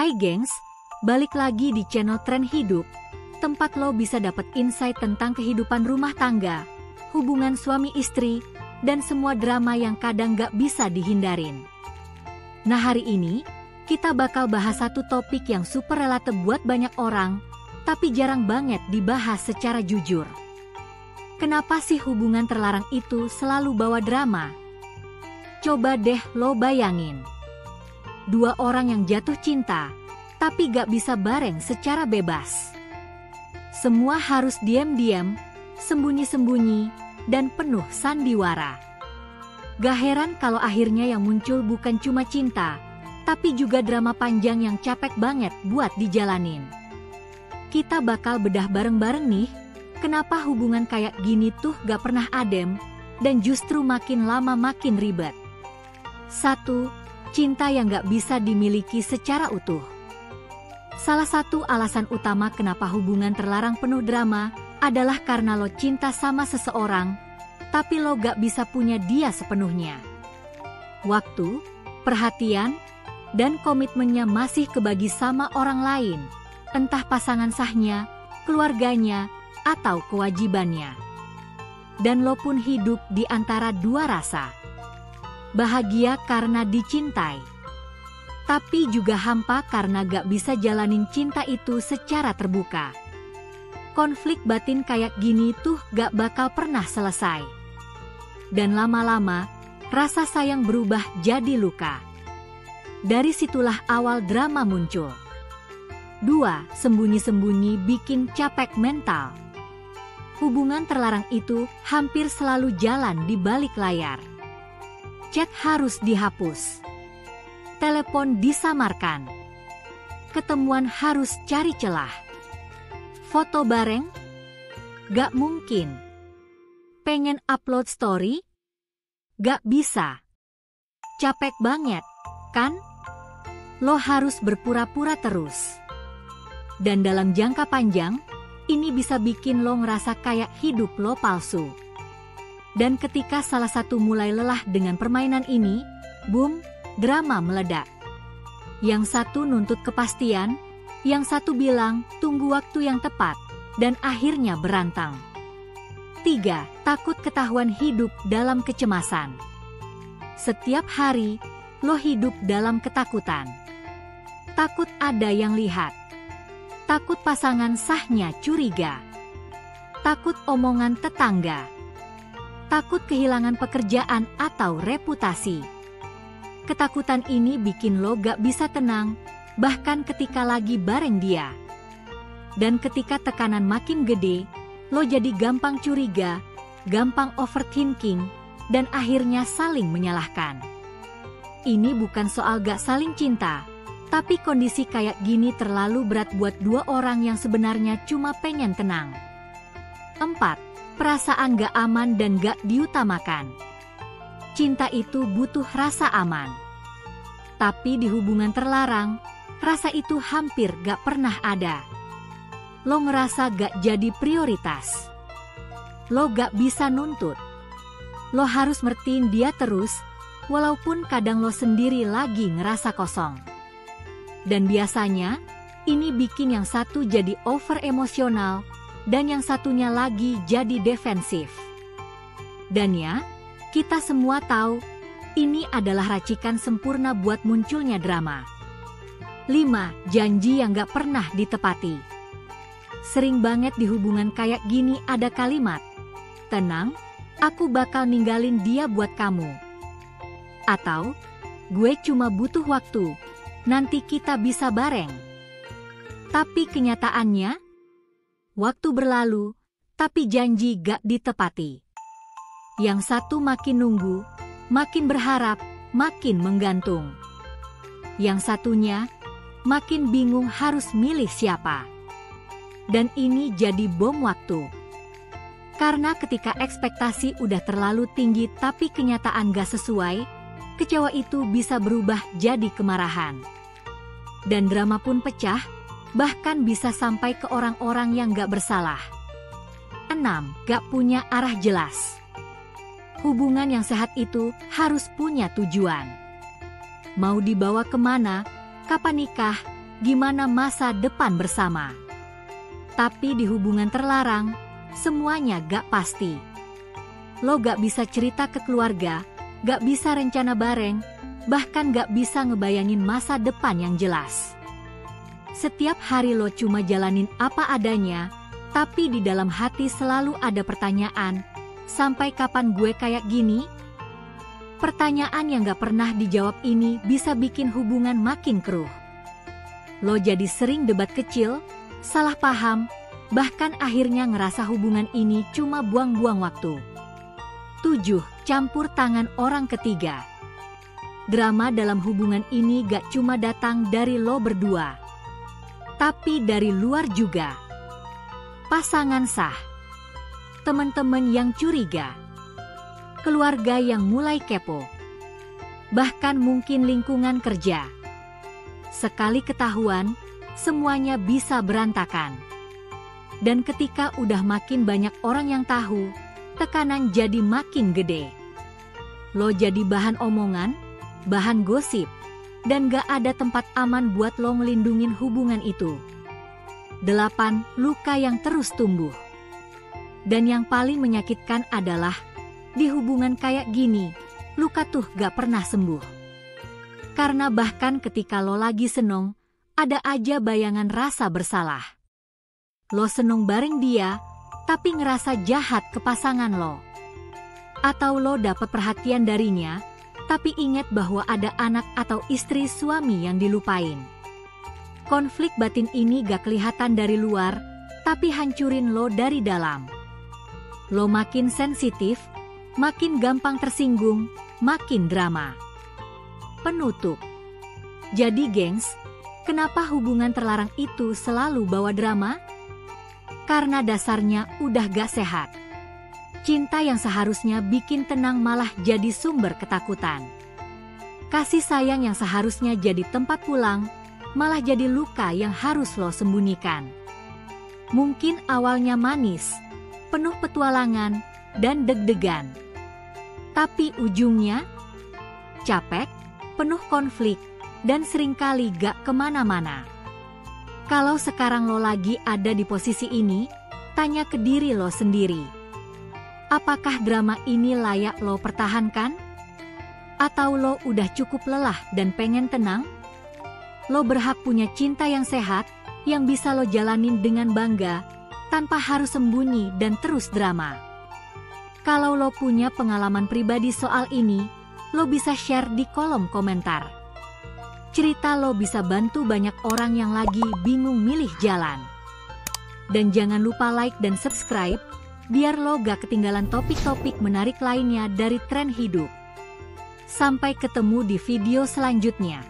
Hai gengs, balik lagi di channel Tren Hidup, tempat lo bisa dapet insight tentang kehidupan rumah tangga, hubungan suami istri, dan semua drama yang kadang gak bisa dihindarin. Nah hari ini, kita bakal bahas satu topik yang super relate buat banyak orang, tapi jarang banget dibahas secara jujur. Kenapa sih hubungan terlarang itu selalu bawa drama? Coba deh lo bayangin. Dua orang yang jatuh cinta, tapi gak bisa bareng secara bebas. Semua harus diam-diam, sembunyi-sembunyi, dan penuh sandiwara. Gak heran kalau akhirnya yang muncul bukan cuma cinta, tapi juga drama panjang yang capek banget buat dijalanin. Kita bakal bedah bareng-bareng nih, kenapa hubungan kayak gini tuh gak pernah adem, dan justru makin lama makin ribet. 1. Cinta yang gak bisa dimiliki secara utuh. Salah satu alasan utama kenapa hubungan terlarang penuh drama adalah karena lo cinta sama seseorang, tapi lo gak bisa punya dia sepenuhnya. Waktu, perhatian, dan komitmennya masih kebagi sama orang lain, entah pasangan sahnya, keluarganya, atau kewajibannya. Dan lo pun hidup di antara dua rasa. Bahagia karena dicintai, tapi juga hampa karena gak bisa jalanin cinta itu secara terbuka. Konflik batin kayak gini tuh gak bakal pernah selesai. Dan lama-lama, rasa sayang berubah jadi luka. Dari situlah awal drama muncul. 2. Sembunyi-sembunyi bikin capek mental. Hubungan terlarang itu hampir selalu jalan di balik layar. Chat harus dihapus. Telepon disamarkan. Ketemuan harus cari celah. Foto bareng? Gak mungkin. Pengen upload story? Gak bisa. Capek banget, kan? Lo harus berpura-pura terus. Dan dalam jangka panjang, ini bisa bikin lo ngerasa kayak hidup lo palsu. Dan ketika salah satu mulai lelah dengan permainan ini, boom, drama meledak. Yang satu nuntut kepastian, yang satu bilang tunggu waktu yang tepat, dan akhirnya berantang. 3. Takut ketahuan hidup dalam kecemasan. Setiap hari, lo hidup dalam ketakutan. Takut ada yang lihat. Takut pasangan sahnya curiga. Takut omongan tetangga. Takut kehilangan pekerjaan atau reputasi. Ketakutan ini bikin lo gak bisa tenang, bahkan ketika lagi bareng dia. Dan ketika tekanan makin gede, lo jadi gampang curiga, gampang overthinking, dan akhirnya saling menyalahkan. Ini bukan soal gak saling cinta, tapi kondisi kayak gini terlalu berat buat dua orang yang sebenarnya cuma pengen tenang. 4. Perasaan gak aman dan gak diutamakan. Cinta itu butuh rasa aman. Tapi di hubungan terlarang, rasa itu hampir gak pernah ada. Lo ngerasa gak jadi prioritas. Lo gak bisa nuntut. Lo harus mertiin dia terus, walaupun kadang lo sendiri lagi ngerasa kosong. Dan biasanya, ini bikin yang satu jadi over emosional, dan yang satunya lagi jadi defensif. Dan ya, kita semua tahu, ini adalah racikan sempurna buat munculnya drama. 5. Janji yang gak pernah ditepati. Sering banget di hubungan kayak gini ada kalimat, tenang, aku bakal ninggalin dia buat kamu. Atau, gue cuma butuh waktu, nanti kita bisa bareng. Tapi kenyataannya, waktu berlalu, tapi janji gak ditepati. Yang satu makin nunggu, makin berharap, makin menggantung. Yang satunya, makin bingung harus milih siapa. Dan ini jadi bom waktu. Karena ketika ekspektasi udah terlalu tinggi tapi kenyataan gak sesuai, kecewa itu bisa berubah jadi kemarahan. Dan drama pun pecah, bahkan bisa sampai ke orang-orang yang gak bersalah. 6. Gak punya arah jelas. Hubungan yang sehat itu harus punya tujuan. Mau dibawa kemana, kapan nikah, gimana masa depan bersama. Tapi di hubungan terlarang, semuanya gak pasti. Lo gak bisa cerita ke keluarga, gak bisa rencana bareng, bahkan gak bisa ngebayangin masa depan yang jelas. Setiap hari lo cuma jalanin apa adanya, tapi di dalam hati selalu ada pertanyaan, sampai kapan gue kayak gini? Pertanyaan yang gak pernah dijawab ini bisa bikin hubungan makin keruh. Lo jadi sering debat kecil, salah paham, bahkan akhirnya ngerasa hubungan ini cuma buang-buang waktu. 7. Campur tangan orang ketiga. Drama dalam hubungan ini gak cuma datang dari lo berdua, tapi dari luar juga. Pasangan sah, teman-teman yang curiga, keluarga yang mulai kepo, bahkan mungkin lingkungan kerja. Sekali ketahuan, semuanya bisa berantakan. Dan ketika udah makin banyak orang yang tahu, tekanan jadi makin gede. Lo jadi bahan omongan, bahan gosip, dan gak ada tempat aman buat lo ngelindungin hubungan itu. 8. Luka yang terus tumbuh. Dan yang paling menyakitkan adalah, di hubungan kayak gini, luka tuh gak pernah sembuh. Karena bahkan ketika lo lagi seneng, ada aja bayangan rasa bersalah. Lo seneng bareng dia, tapi ngerasa jahat ke pasangan lo. Atau lo dapat perhatian darinya, tapi ingat bahwa ada anak atau istri suami yang dilupain. Konflik batin ini gak kelihatan dari luar, tapi hancurin lo dari dalam. Lo makin sensitif, makin gampang tersinggung, makin drama. Penutup. Jadi gengs, kenapa hubungan terlarang itu selalu bawa drama? Karena dasarnya udah gak sehat. Cinta yang seharusnya bikin tenang malah jadi sumber ketakutan. Kasih sayang yang seharusnya jadi tempat pulang, malah jadi luka yang harus lo sembunyikan. Mungkin awalnya manis, penuh petualangan, dan deg-degan. Tapi ujungnya, capek, penuh konflik, dan seringkali gak kemana-mana. Kalau sekarang lo lagi ada di posisi ini, tanya ke diri lo sendiri. Apakah drama ini layak lo pertahankan? Atau lo udah cukup lelah dan pengen tenang? Lo berhak punya cinta yang sehat, yang bisa lo jalanin dengan bangga, tanpa harus sembunyi dan terus drama. Kalau lo punya pengalaman pribadi soal ini, lo bisa share di kolom komentar. Cerita lo bisa bantu banyak orang yang lagi bingung milih jalan. Dan jangan lupa like dan subscribe, biar lo gak ketinggalan topik-topik menarik lainnya dari Tren Hidup. Sampai ketemu di video selanjutnya.